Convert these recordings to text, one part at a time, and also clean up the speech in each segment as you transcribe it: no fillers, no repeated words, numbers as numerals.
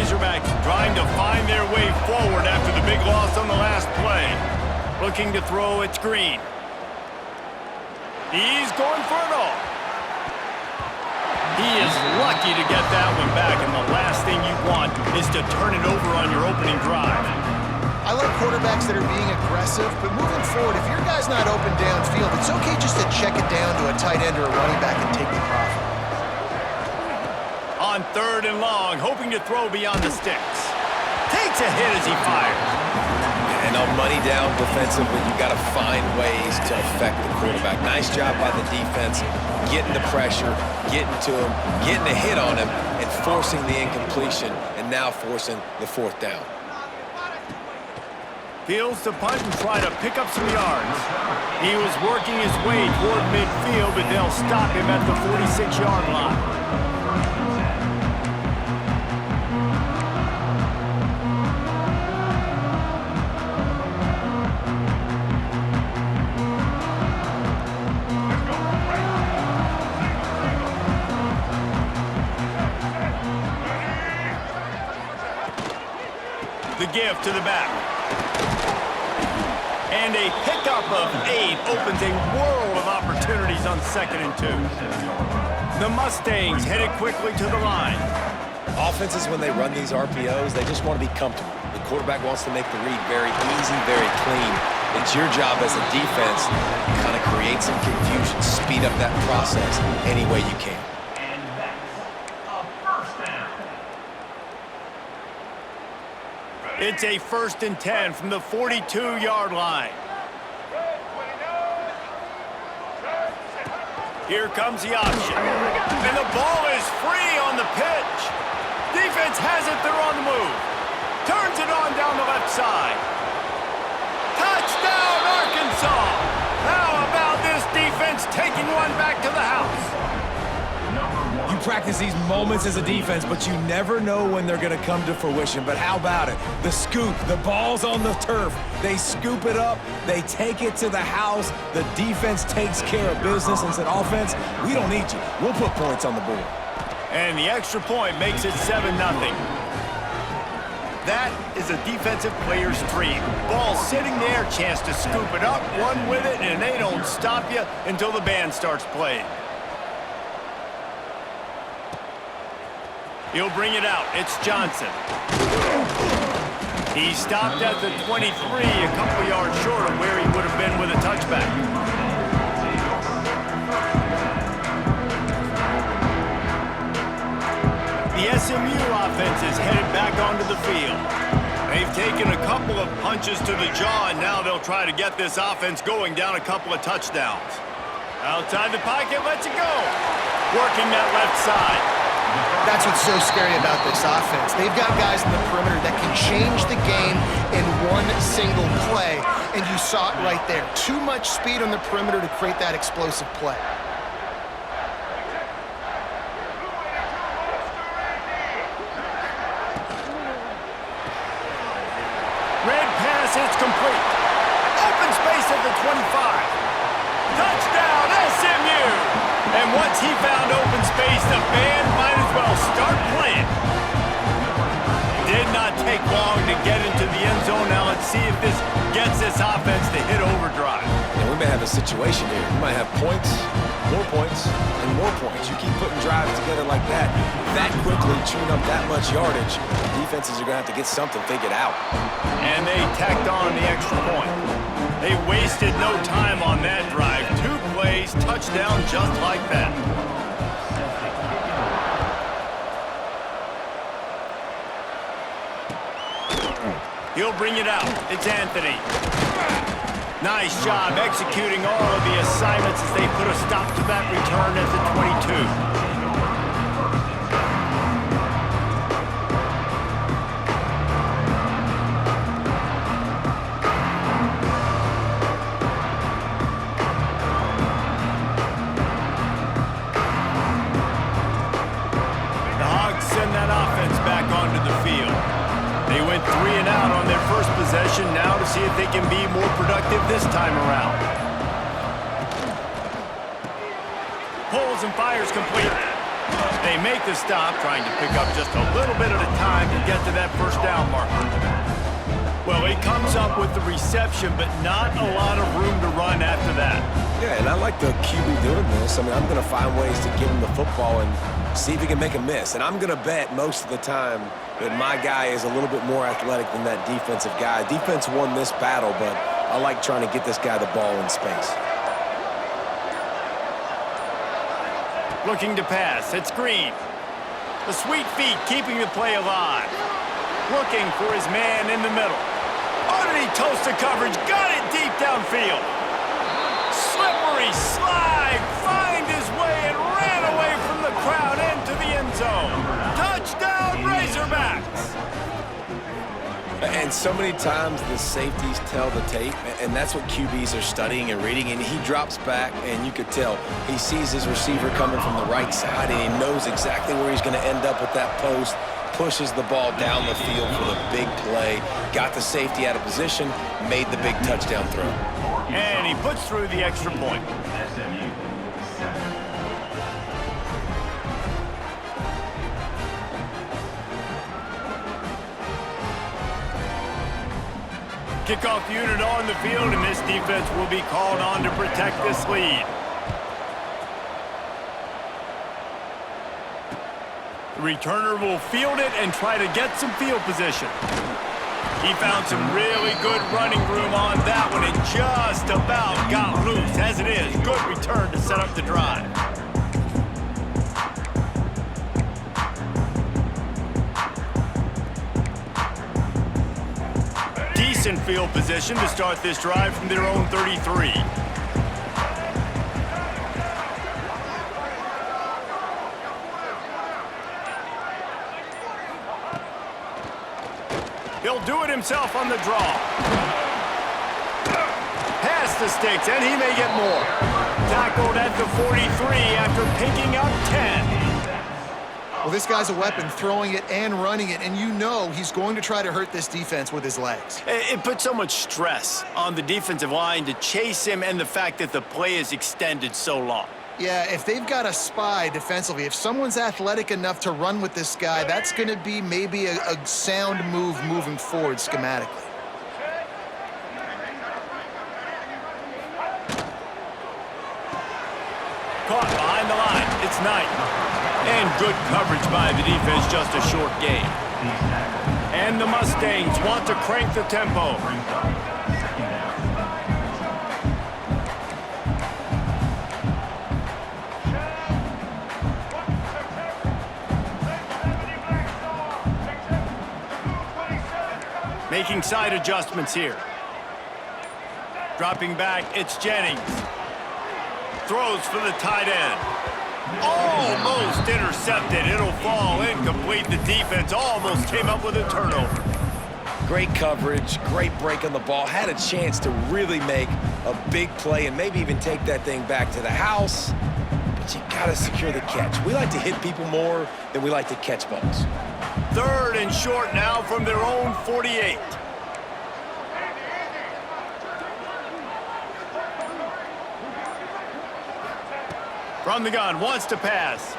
Razorbacks trying to find their way forward after the big loss on the last play. Looking to throw, it's Green. He's going for it all. He is lucky to get that one back, and the last thing you want is to turn it over on your opening drive. I like quarterbacks that are being aggressive, but moving forward, if your guy's not open downfield, it's okay just to check it down to a tight end or a running back and take the profit. On 3rd and long, hoping to throw beyond the sticks. Takes a hit as he fires. And on money down defensively, you got to find ways to affect the quarterback. Nice job by the defense, getting the pressure, getting to him, getting a hit on him, and forcing the incompletion, and now forcing the 4th down. Fields to punt and try to pick up some yards. He was working his way toward midfield, but they'll stop him at the 46-yard line. The give to the back. And a pickup of 8 opens a world of opportunities on 2nd and 2. The Mustangs headed quickly to the line. Offenses, when they run these RPOs, they just want to be comfortable. The quarterback wants to make the read very easy, very clean. It's your job as a defense to kind of create some confusion, speed up that process any way you can. It's a 1st and 10 from the 42-yard line. Here comes the option. And the ball is free on the pitch. Defense has it, they're on the move. Turns it on down the left side. Touchdown, Arkansas! How about this defense taking one back to the house? You practice these moments as a defense, but you never know when they're going to come to fruition. But how about it? The scoop, the ball's on the turf. They scoop it up, they take it to the house. The defense takes care of business and said, offense, we don't need you. We'll put points on the board. And the extra point makes it 7-0. That is a defensive player's dream. Ball sitting there, chance to scoop it up, run with it, and they don't stop you until the band starts playing. He'll bring it out. It's Johnson. He stopped at the 23, a couple yards short of where he would have been with a touchback. The SMU offense is headed back onto the field. They've taken a couple of punches to the jaw, and now they'll try to get this offense going down a couple of touchdowns. Outside the pocket, lets it go. Working that left side. That's what's so scary about this offense. They've got guys in the perimeter that can change the game in one single play, and you saw it right there. Too much speed on the perimeter to create that explosive play. Red pass, it's complete. Open space at the 25. Touchdown, SMU! And once he found open space, the band might as well start playing. Did not take long to get into the end zone. Now let's see if this gets this offense to hit overdrive. And we may have a situation here. We might have points, and more points. You keep putting drives together like that quickly, chewing up that much yardage, defenses are going to have to get something figured out. And they tacked on the extra point. They wasted no time on that drive. 2 plays, touchdown just like that. He'll bring it out. It's Anthony. Nice job executing all of the assignments as they put a stop to that return at the 22. They went 3 and out on their first possession, now to see if they can be more productive this time around. Pulls and fires complete. They make the stop, trying to pick up just a little bit at a time to get to that first down marker. Well, he comes up with the reception, but not a lot of room to run after that. Yeah, and I like the QB doing this. I mean, I'm going to find ways to give him the football and see if he can make a miss. And I'm going to bet most of the time that my guy is a little bit more athletic than that defensive guy. Defense won this battle, but I like trying to get this guy the ball in space. Looking to pass. It's Green. The sweet feet keeping the play alive. Looking for his man in the middle. Underneath toasted coverage. Got it deep downfield. Slippery slide. Find his way and ran away from the crowd into the end zone. Touchdown, Razorbacks. And so many times the safeties tell the tape, and that's what QBs are studying and reading, and he drops back, and you could tell he sees his receiver coming from the right side, and he knows exactly where he's going to end up with that post, pushes the ball down the field for the big play, got the safety out of position, made the big touchdown throw. And he puts through the extra point. Kickoff unit on the field, and this defense will be called on to protect this lead. The returner will field it and try to get some field position. He found some really good running room on that one and just about got loose. As it is, good return to set up the drive. Decent field position to start this drive from their own 33. He'll do it himself on the draw. Pass the sticks, and he may get more. Tackled at the 43 after picking up 10. Well, this guy's a weapon, throwing it and running it, and you know he's going to try to hurt this defense with his legs. It puts so much stress on the defensive line to chase him and the fact that the play is extended so long. Yeah, if they've got a spy defensively, if someone's athletic enough to run with this guy, that's going to be maybe a sound move moving forward schematically. Caught behind the line. It's Knight. And good coverage by the defense, just a short gain. And the Mustangs want to crank the tempo. Making side adjustments here. Dropping back, it's Jennings. Throws for the tight end. Almost intercepted. It'll fall incomplete. The defense almost came up with a turnover. Great coverage, great break on the ball. Had a chance to really make a big play and maybe even take that thing back to the house. But you got to secure the catch. We like to hit people more than we like to catch balls. Third and short now from their own 48. From the gun, wants to pass.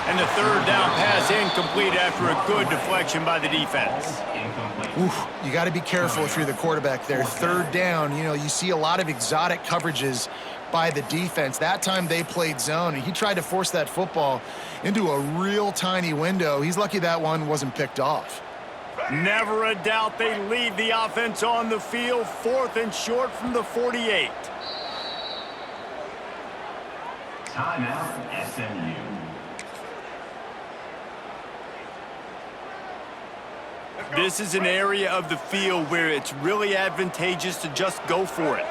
And the third down pass incomplete after a good deflection by the defense. Oof, you got to be careful if you're the quarterback there. Third down, you know, you see a lot of exotic coverages by the defense. That time they played zone, and he tried to force that football into a real tiny window. He's lucky that one wasn't picked off. Never a doubt they lead the offense on the field. Fourth and short from the 48. Timeout, SMU. This is an area of the field where it's really advantageous to just go for it.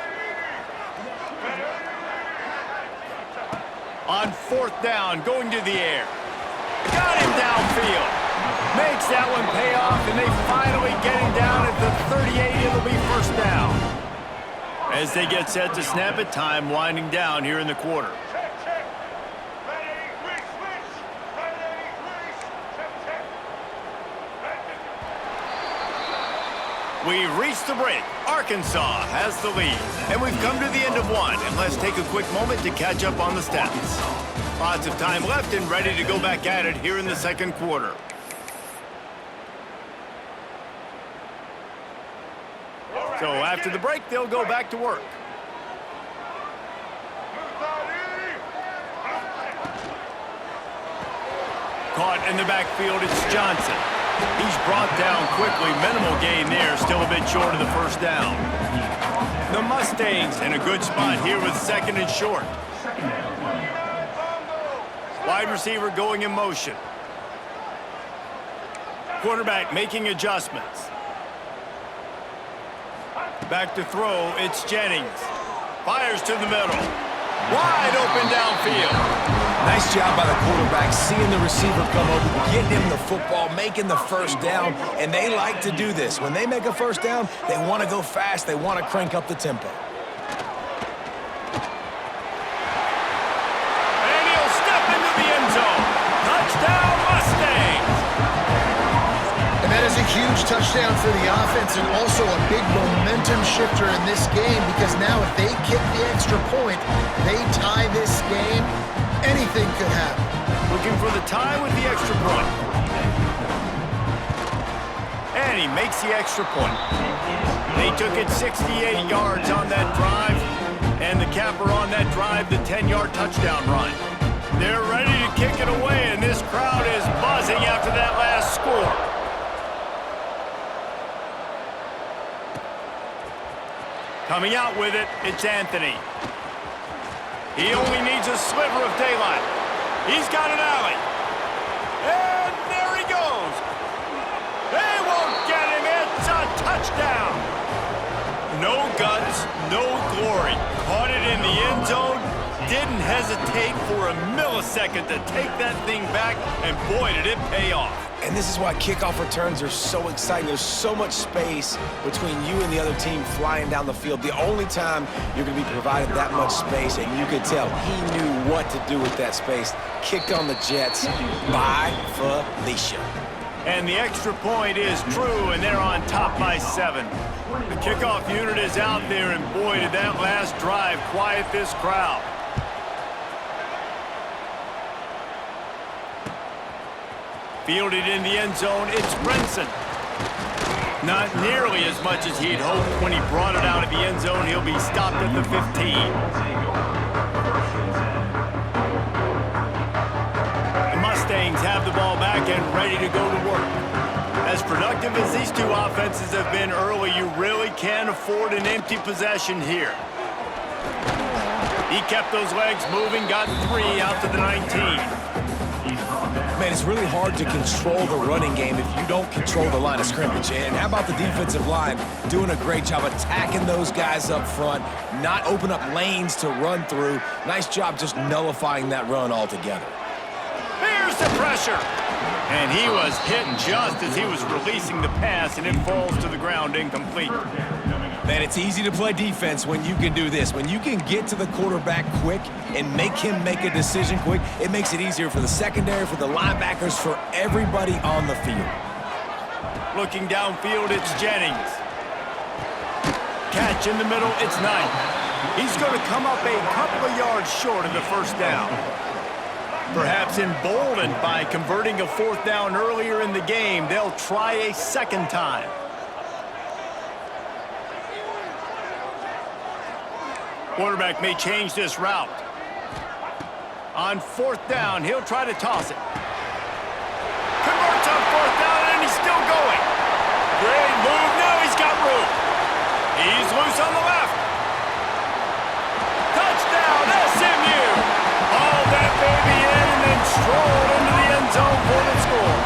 On fourth down, going to the air. Got him downfield. Makes that one pay off, and they finally get him down at the 38. It'll be first down. As they get set to snap it, time winding down here in the quarter. We've reached the break. Arkansas has the lead. And we've come to the end of one. And let's take a quick moment to catch up on the stats. Lots of time left and ready to go back at it here in the second quarter. So after the break, they'll go back to work. Caught in the backfield, it's Johnson. He's brought down quickly. Minimal gain there, still a bit short of the first down. The Mustangs in a good spot here with second and short. Wide receiver going in motion. Quarterback making adjustments. Back to throw, it's Jennings. Fires to the middle. Wide open downfield. Nice job by the quarterback, seeing the receiver come over, getting him the football, making the first down, and they like to do this. When they make a first down, they want to go fast, they want to crank up the tempo. And he'll step into the end zone. Touchdown, Mustangs! And that is a huge touchdown for the offense and also a big momentum shifter in this game because now if they kick the extra point, they tie this game, anything could happen. Looking for the tie with the extra point. And he makes the extra point. They took it 68 yards on that drive, and the capper on that drive, the 10-yard touchdown run. They're ready to kick it away, and this crowd is buzzing after that last score. Coming out with it, it's Anthony. He only needs a sliver of daylight. He's got an alley. And there he goes. They won't get him. It's a touchdown. No guts, no glory. Caught it in the end zone. Didn't hesitate for a millisecond to take that thing back. And boy, did it pay off. And this is why kickoff returns are so exciting. There's so much space between you and the other team flying down the field. The only time you're going to be provided that much space, and you could tell he knew what to do with that space. Kicked on the Jets by Felicia. And the extra point is true, and they're on top by 7. The kickoff unit is out there, and boy, did that last drive quiet this crowd. Fielded in the end zone, it's Brinson. Not nearly as much as he'd hoped when he brought it out of the end zone. He'll be stopped at the 15. The Mustangs have the ball back and ready to go to work. As productive as these two offenses have been early, you really can't afford an empty possession here. He kept those legs moving, got 3 out to the 19. Man, it's really hard to control the running game if you don't control the line of scrimmage. And how about the defensive line doing a great job attacking those guys up front, not open up lanes to run through. Nice job just nullifying that run altogether. Here's the pressure. And he was hit just as he was releasing the pass, and it falls to the ground incomplete. Man, it's easy to play defense when you can do this. When you can get to the quarterback quick and make him make a decision quick, it makes it easier for the secondary, for the linebackers, for everybody on the field. Looking downfield, it's Jennings. Catch in the middle, it's Knight. He's going to come up a couple of yards short of the first down. Perhaps emboldened by converting a 4th down earlier in the game, they'll try a second time. Quarterback may change this route. On 4th down, he'll try to toss it. Converts on 4th down, and he's still going. Great move. Now he's got room. He's loose on the left. Touchdown, SMU. Hauled that baby in and then strolled into the end zone for the score.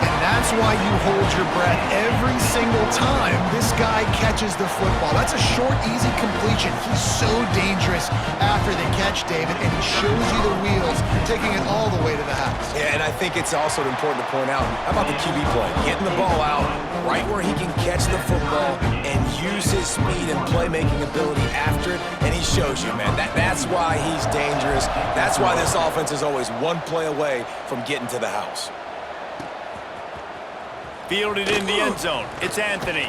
And that's why you hold your breath every single time this guy catches the football. That's a short, easy completion. He's so dangerous after the catch, David, and he shows you the wheels, taking it all the way to the house. Yeah, and I think it's also important to point out, how about the QB play? Getting the ball out right where he can catch the football and use his speed and playmaking ability after it, and he shows you, man. That's why he's dangerous. That's why this offense is always one play away from getting to the house. Fielded in the end zone. It's Anthony.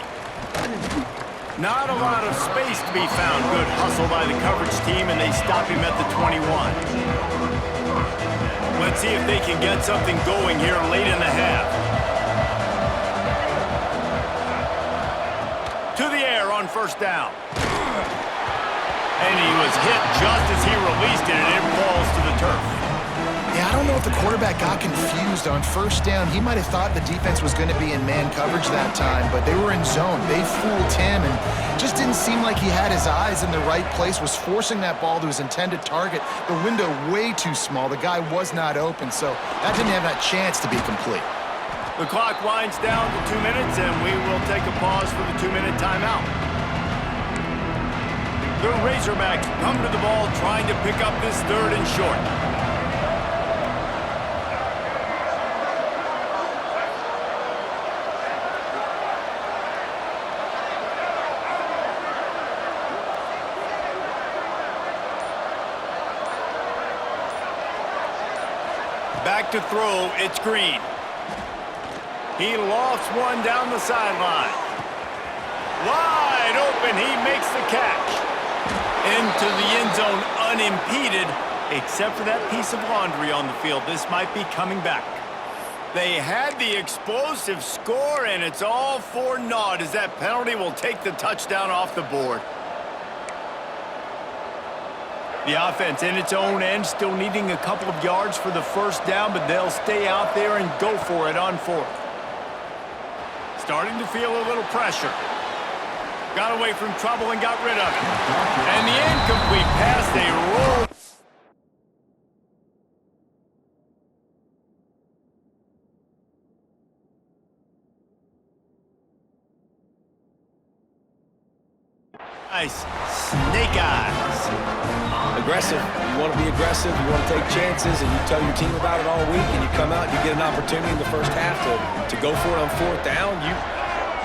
Not a lot of space to be found. Good hustle by the coverage team, and they stop him at the 21. Let's see if they can get something going here late in the half. To the air on first down. And he was hit just as he released it, and it falls to the turf. Yeah, I don't know if the quarterback got confused on first down. He might have thought the defense was going to be in man coverage that time, but they were in zone. They fooled him and just didn't seem like he had his eyes in the right place, was forcing that ball to his intended target. The window way too small. The guy was not open, so that didn't have that chance to be complete. The clock winds down to 2 minutes, and we will take a pause for the 2-minute timeout. The Razorbacks come to the ball trying to pick up this 3rd and short. Back to throw, it's Green. He lofts one down the sideline. Wide open, he makes the catch. Into the end zone unimpeded, except for that piece of laundry on the field. This might be coming back. They had the explosive score, and it's all for naught as that penalty will take the touchdown off the board. The offense in its own end, still needing a couple of yards for the first down, but they'll stay out there and go for it on 4th. Starting to feel a little pressure. Got away from trouble and got rid of it. And the incomplete pass, they roll. Nice snake eyes. Aggressive. You want to be aggressive, you want to take chances, and you tell your team about it all week, and you come out and you get an opportunity in the first half to go for it on 4th down.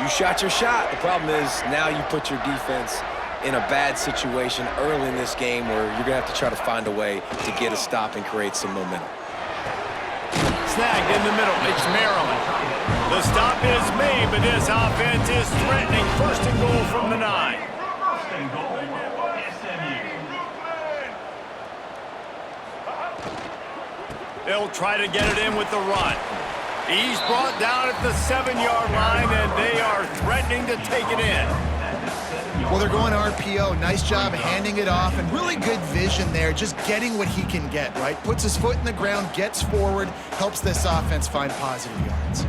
You shot your shot. The problem is now you put your defense in a bad situation early in this game where you're going to have to try to find a way to get a stop and create some momentum. Snagged in the middle. It's Maryland. The stop is made, but this offense is threatening. 1st and goal from the 9. They'll try to get it in with the run. He's brought down at the 7-yard line, and they are threatening to take it in. Well, they're going RPO. Nice job handing it off, and really good vision there, just getting what he can get, right? Puts his foot in the ground, gets forward, helps this offense find positive yards.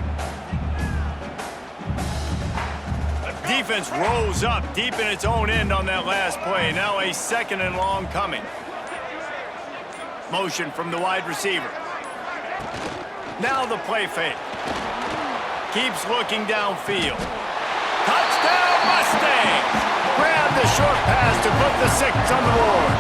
Defense rose up deep in its own end on that last play. Now a 2nd and long coming. Motion from the wide receiver. Now the play fake. Keeps looking downfield. Touchdown Mustangs! Grab the short pass to put the 6 on the board.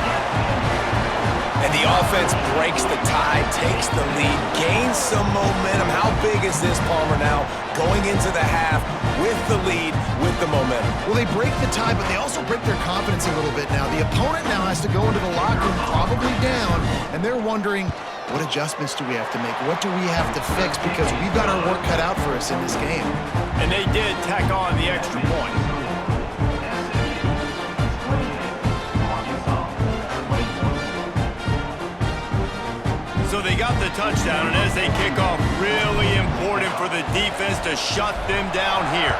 And the offense breaks the tie, takes the lead, gains some momentum. How big is this, Palmer, now going into the half with the lead, with the momentum? Well, they break the tie, but they also break their confidence a little bit now. The opponent now has to go into the locker room probably down, and they're wondering, what adjustments do we have to make? What do we have to fix? Because we've got our work cut out for us in this game. And they did tack on the extra point. So they got the touchdown, and as they kick off, really important for the defense to shut them down here.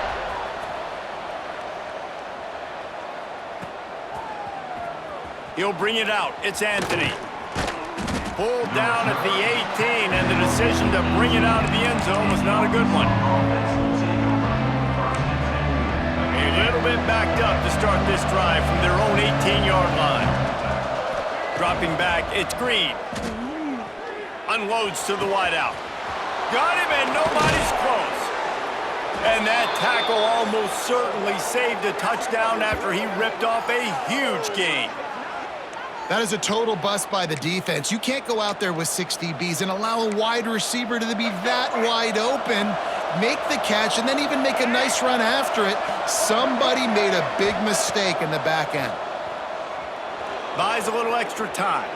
He'll bring it out. It's Anthony. Pulled down at the 18, and the decision to bring it out of the end zone was not a good one. A little bit backed up to start this drive from their own 18-yard line. Dropping back, it's Green. Unloads to the wideout. Got him, and nobody's close. And that tackle almost certainly saved a touchdown after he ripped off a huge gain. That is a total bust by the defense. You can't go out there with 6 DBs and allow a wide receiver to be that wide open, make the catch, and then even make a nice run after it. Somebody made a big mistake in the back end. Buys a little extra time.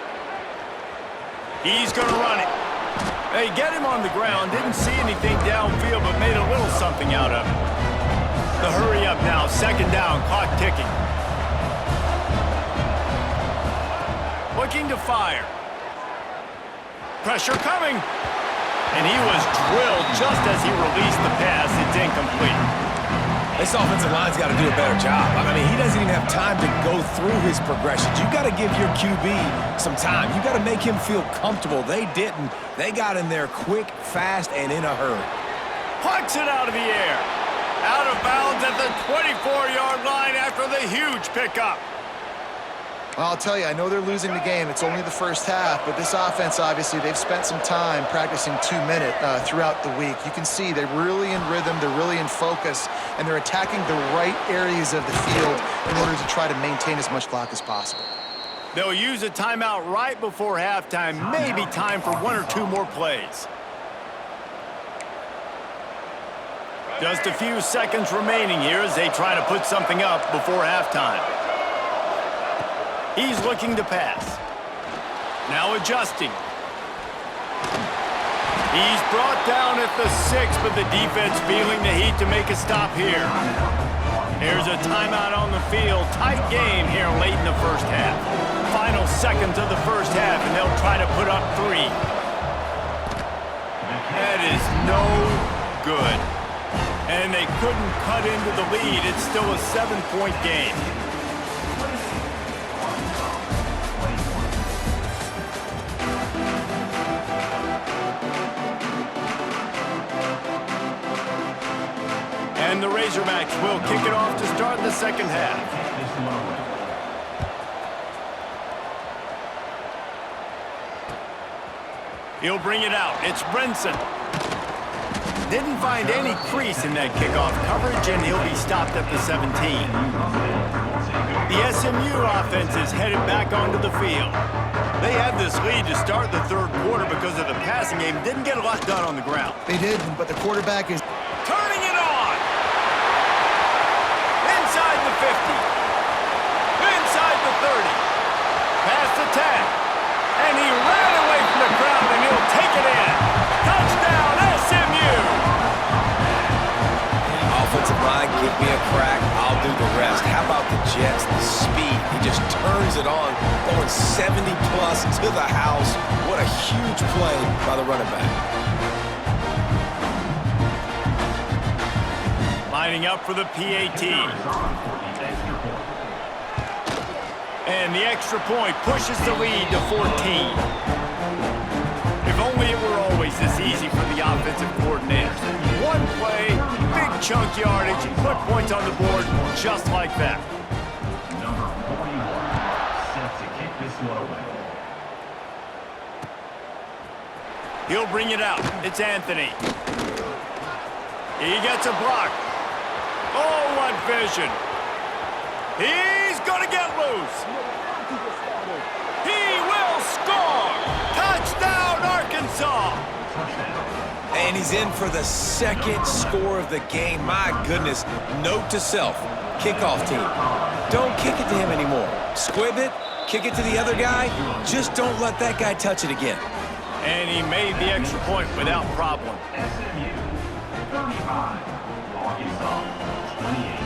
He's going to run it. They get him on the ground, didn't see anything downfield, but made a little something out of it. The hurry up now, second down, clock ticking. Looking to fire. Pressure coming. And he was drilled just as he released the pass. It's incomplete. This offensive line's got to do a better job. I mean, he doesn't even have time to go through his progressions. You got to give your QB some time. You got to make him feel comfortable. They didn't. They got in there quick, fast, and in a hurry. Plucks it out of the air. Out of bounds at the 24-yard line after the huge pickup. Well, I'll tell you, I know they're losing the game. It's only the first half, but this offense, obviously, they've spent some time practicing 2-minute throughout the week. You can see they're really in rhythm, they're really in focus, and they're attacking the right areas of the field in order to try to maintain as much clock as possible. They'll use a timeout right before halftime, maybe time for one or two more plays. Just a few seconds remaining here as they try to put something up before halftime. He's looking to pass. Now adjusting. He's brought down at the 6, but the defense feeling the heat to make a stop here. There's a timeout on the field. Tight game here late in the first half. Final seconds of the first half, and they'll try to put up 3. That is no good. And they couldn't cut into the lead. It's still a 7-point game. And the Razorbacks will kick it off to start the second half. He'll bring it out. It's Brinson. Didn't find any crease in that kickoff coverage, and he'll be stopped at the 17. The SMU offense is headed back onto the field. They had this lead to start the third quarter because of the passing game. Didn't get a lot done on the ground. They did, but the quarterback is turning it on. Inside the 50. Inside the 30. Past the 10. And he ran away from the crowd, and he'll take it in. Touchdown, SMU. Offensive line, give me a crack, I'll do the rest. How about the Jets, the speed? He just turns it on, going 70-plus to the house. What a huge play by the running back. Lining up for the PAT. And the extra point pushes the lead to 14. If only it were always this easy for the offensive coordinators. One play, big chunk yardage, put points on the board just like that. Number 41 set to kick this one away. He'll bring it out. It's Anthony. He gets a block. Oh, what vision. He's going to get loose. He will score. Touchdown, Arkansas. And he's in for the second score of the game. My goodness. Note to self, kickoff team. Don't kick it to him anymore. Squib it, kick it to the other guy. Just don't let that guy touch it again. And he made the extra point without problem. SMU 35, Arkansas 28.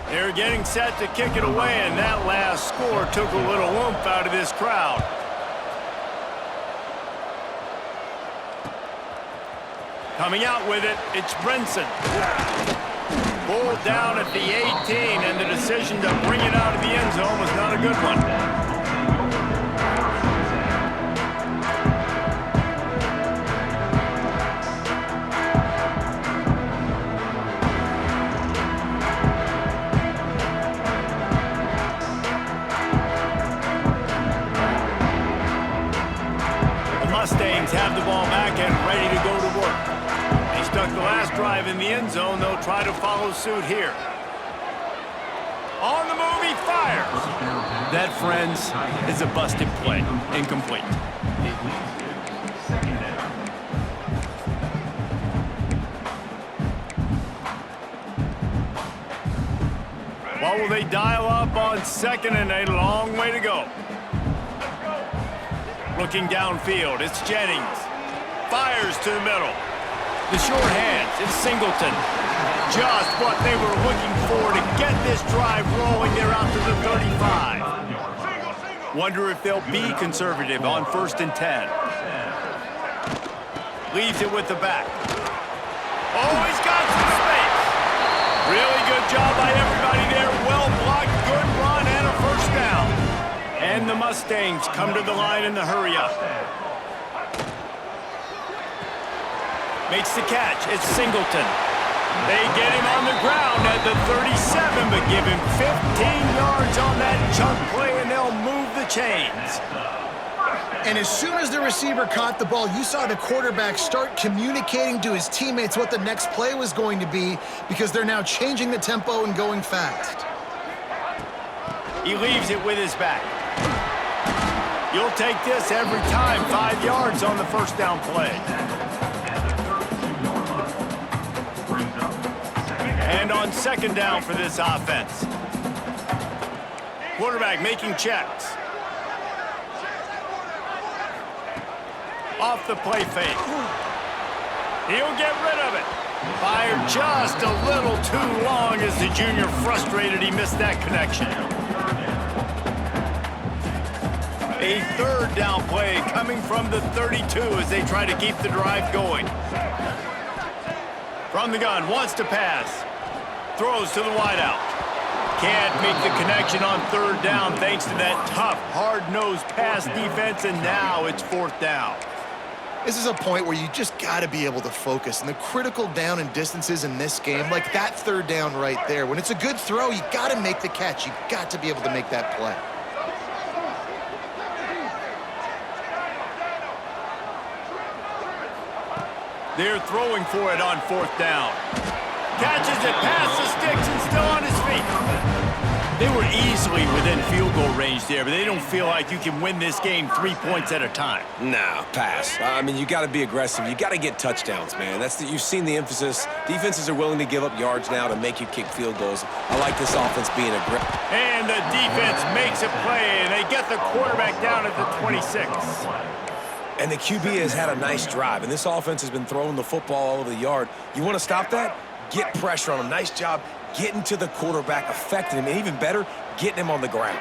They're getting set to kick it away, and that last score took a little oomph out of this crowd. Coming out with it, it's Brinson. Pulled down at the 18, and the decision to bring it out of the end zone was not a good one. Mustangs have the ball back and ready to go to work. They stuck the last drive in the end zone. They'll try to follow suit here. On the move, he fires. That, friends, is a busted play. Incomplete. Second down. While How will they dial up on second and a long way to go? Looking downfield, it's Jennings. Fires to the middle. The short hands, it's Singleton. Just what they were looking for to get this drive rolling. They're out to the 35. Wonder if they'll be conservative on 1st and 10. Leaves it with the back. Oh, he's got some space. Really good job by everybody there. Well blocked, good run, and a first down. And the Mustangs come to the line in the hurry-up. Makes the catch. It's Singleton. They get him on the ground at the 37, but give him 15 yards on that chunk play, and they'll move the chains. And as soon as the receiver caught the ball, you saw the quarterback start communicating to his teammates what the next play was going to be because they're now changing the tempo and going fast. He leaves it with his back. You'll take this every time. 5 yards on the first down play. And on second down for this offense. Quarterback making checks. Off the play fake. He'll get rid of it. Fired just a little too long as the junior frustrated he missed that connection. A third down play coming from the 32 as they try to keep the drive going. From the gun, wants to pass. Throws to the wideout. Can't make the connection on third down thanks to that tough, hard-nosed pass defense, and now it's 4th down. This is a point where you just got to be able to focus. And the critical down and distances in this game, like that third down right there, when it's a good throw, you got to make the catch. You've got to be able to make that play. They're throwing for it on 4th down. Catches it past the sticks and still on his feet. They were easily within field goal range there, but they don't feel like you can win this game 3 points at a time. Nah, pass. I mean, you got to be aggressive. You got to get touchdowns, man. You've seen the emphasis. Defenses are willing to give up yards now to make you kick field goals. I like this offense being aggressive. And the defense makes a play, and they get the quarterback down at the 26. And the QB has had a nice drive, and this offense has been throwing the football all over the yard. You want to stop that? Get pressure on him. Nice job getting to the quarterback, affecting him, and even better, getting him on the ground.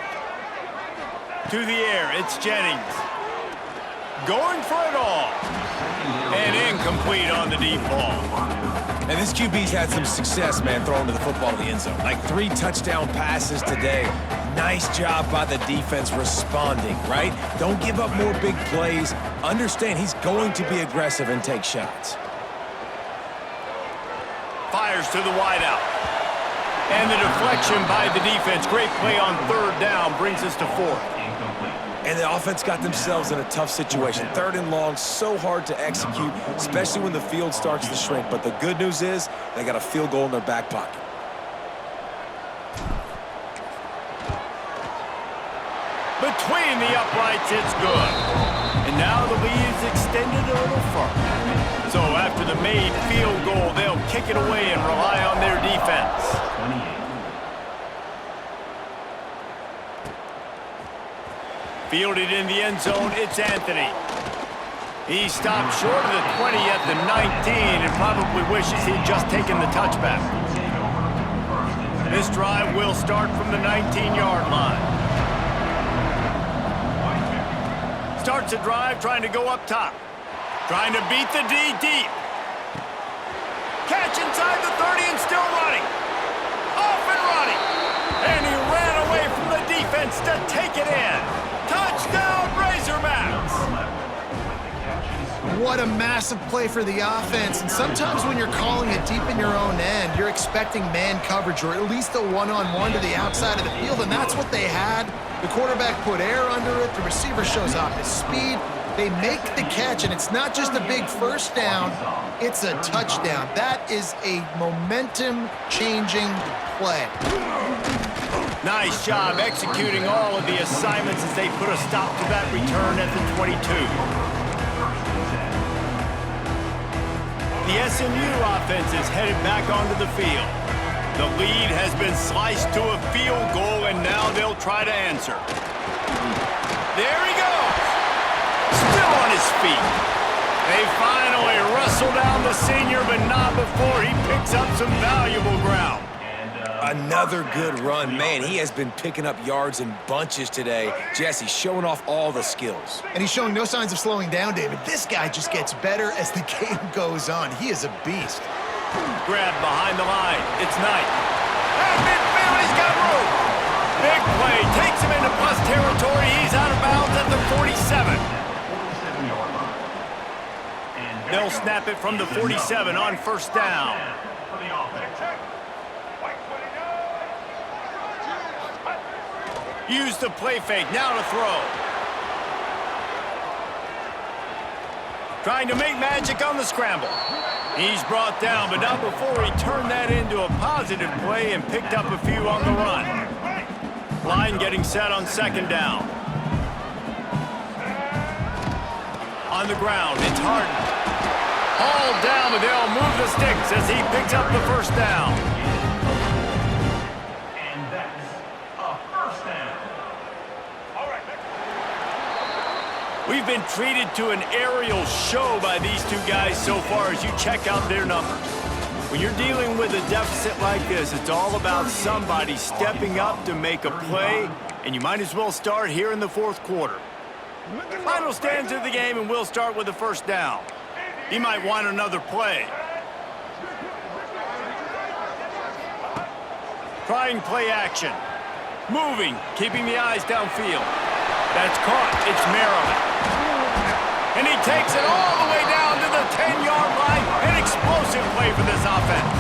To the air, it's Jennings. Going for it all. And incomplete on the deep ball. And this QB's had some success, man, throwing to the football in the end zone. Like 3 touchdown passes today. Nice job by the defense responding, right? Don't give up more big plays. Understand he's going to be aggressive and take shots. Fires to the wideout. And the deflection by the defense. Great play on third down brings us to 4th. And the offense got themselves in a tough situation. 3rd and long, so hard to execute, especially when the field starts to shrink. But the good news is they got a field goal in their back pocket. Between the uprights, it's good. And now the lead is extended a little further. So after the made field goal, they'll kick it away and rely on their defense. Fielded in the end zone, it's Anthony. He stopped short of the 20 at the 19 and probably wishes he'd just taken the touchback. This drive will start from the 19-yard line. Starts a drive trying to go up top. Trying to beat the D deep. Catch inside the 30 and still running. Off and running. And he ran away from the defense to take it in. Touchdown, Razorbacks! What a massive play for the offense. And sometimes when you're calling it deep in your own end, you're expecting man coverage or at least a one-on-one to the outside of the field, and that's what they had. The quarterback put air under it. The receiver shows off his speed. They make the catch, and it's not just a big first down, it's a touchdown. That is a momentum-changing play. Nice job executing all of the assignments as they put a stop to that return at the 22. The SMU offense is headed back onto the field. The lead has been sliced to a field goal, and now they'll try to answer. There he goes. Still on his feet. They finally wrestle down the senior, but not before he picks up some valuable ground. Another good run. Man, he has been picking up yards in bunches today. Jesse showing off all the skills. And he's showing no signs of slowing down, David. This guy just gets better as the game goes on. He is a beast. Grab behind the line. It's Knight. At midfield, he's got room. Big play. Takes him into plus territory. He's out of bounds at the 47. 47-yard line. And They'll snap it from the 47 on first down. for the offense. Use the play fake. Now to throw. Trying to make magic on the scramble. He's brought down, but not before he turned that into a positive play and picked up a few on the run. Line getting set on second down. On the ground, it's Harden. Hauled down, but they'll move the sticks as he picks up the first down. And that's a first down. We've been treated to an aerial show by these two guys so far as you check out their numbers. When you're dealing with a deficit like this, it's all about somebody stepping up to make a play, and you might as well start here in the fourth quarter. Final stands of the game, and we'll start with the first down. He might want another play. Trying play action. Moving, keeping the eyes downfield. That's caught. It's Maryland. And he takes it all the way down to the 10-yard line. An explosive play for this offense.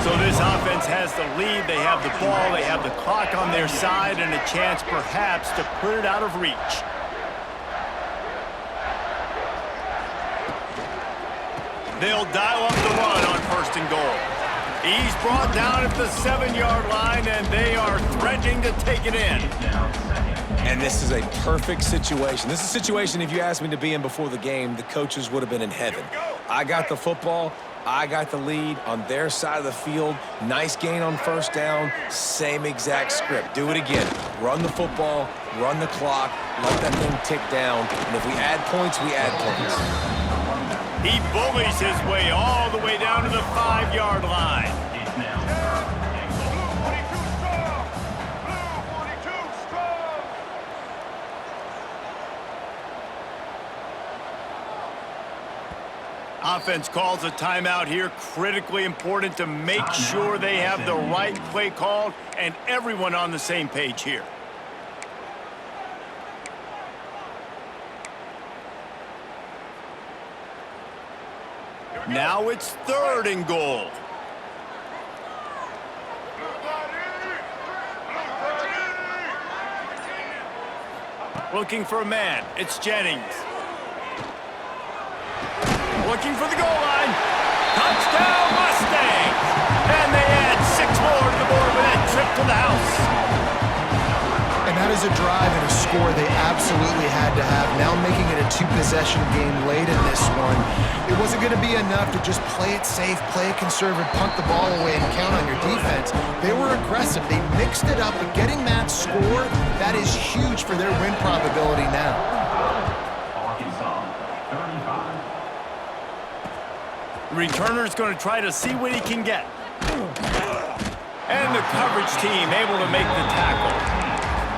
So this offense has the lead. They have the ball. They have the clock on their side and a chance perhaps to put it out of reach. They'll dial up the run on first and goal. He's brought down at the 7-yard line, and they are threatening to take it in. And this is a perfect situation. This is a situation, if you asked me to be in before the game, the coaches would have been in heaven. I got the football. I got the lead on their side of the field. Nice gain on first down. Same exact script. Do it again. Run the football, run the clock, let that thing tick down. And if we add points, we add points. He bullies his way all the way down to the 5-yard line. It's now Offense calls a timeout here. Critically important to make sure they have the right play called and everyone on the same page here. Now it's third and goal. Looking for a man. It's Jennings. Looking for the goal line. Touchdown, Mustangs! And they add 6 more to the board with that trip to the house. And that is a drive and a score they absolutely had to have. Now making it a 2-possession game late in this one. It wasn't going to be enough to just play it safe, play it conservative, punt the ball away, and count on your defense. They were aggressive. They mixed it up, but getting that score, that is huge for their win probability now. Arkansas, 35. The returner's going to try to see what he can get. And the coverage team able to make the tackle.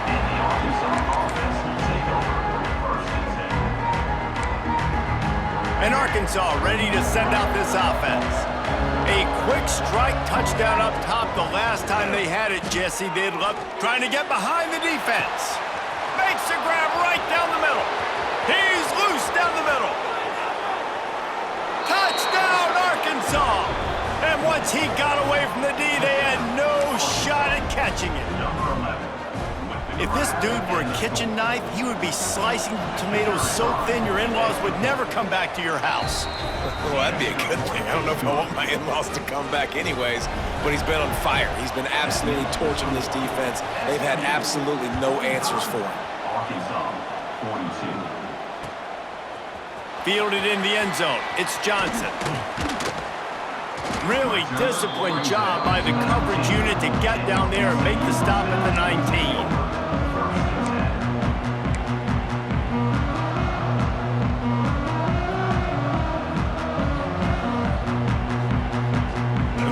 And the Arkansas offense will take over first and 10. And Arkansas ready to send out this offense. A quick strike touchdown up top the last time they had it, Jesse. They'd love trying to get behind the defense. Makes a grab right down the middle. He's loose down the middle. Touchdown, Arkansas! And once he got away from the D, they had no shot at catching it. Number 11. If this dude were a kitchen knife, he would be slicing tomatoes so thin your in-laws would never come back to your house. Well, that'd be a good thing. I don't know if I want my in-laws to come back anyways, but he's been on fire. He's been absolutely torching this defense. They've had absolutely no answers for him. Arkansas, 42. Fielded in the end zone. It's Johnson. Really disciplined job by the coverage unit to get down there and make the stop at the 19.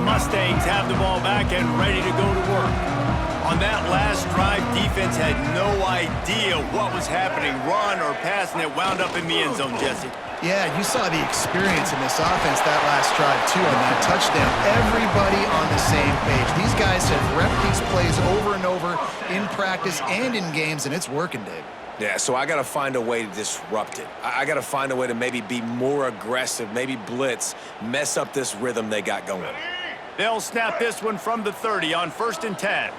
Mustangs have the ball back and ready to go to work. On that last drive, defense had no idea what was happening. Run or pass, and it wound up in the end zone, Jesse. Yeah, you saw the experience in this offense that last drive, too, on that touchdown. Everybody on the same page. These guys have repped these plays over and over in practice and in games, and it's working, Dave. Yeah, so I got to find a way to disrupt it. I got to find a way to maybe be more aggressive, maybe blitz, mess up this rhythm they got going. They'll snap this one from the 30 on 1st and 10.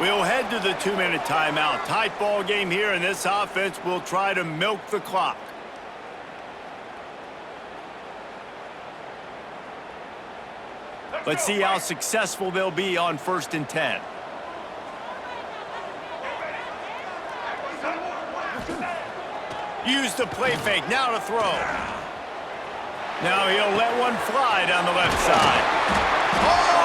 We'll head to the 2-minute timeout. Tight ball game here, and this offense will try to milk the clock. Let's see how successful they'll be on 1st and 10. Use the play fake, now to throw. Now he'll let one fly down the left side. Oh!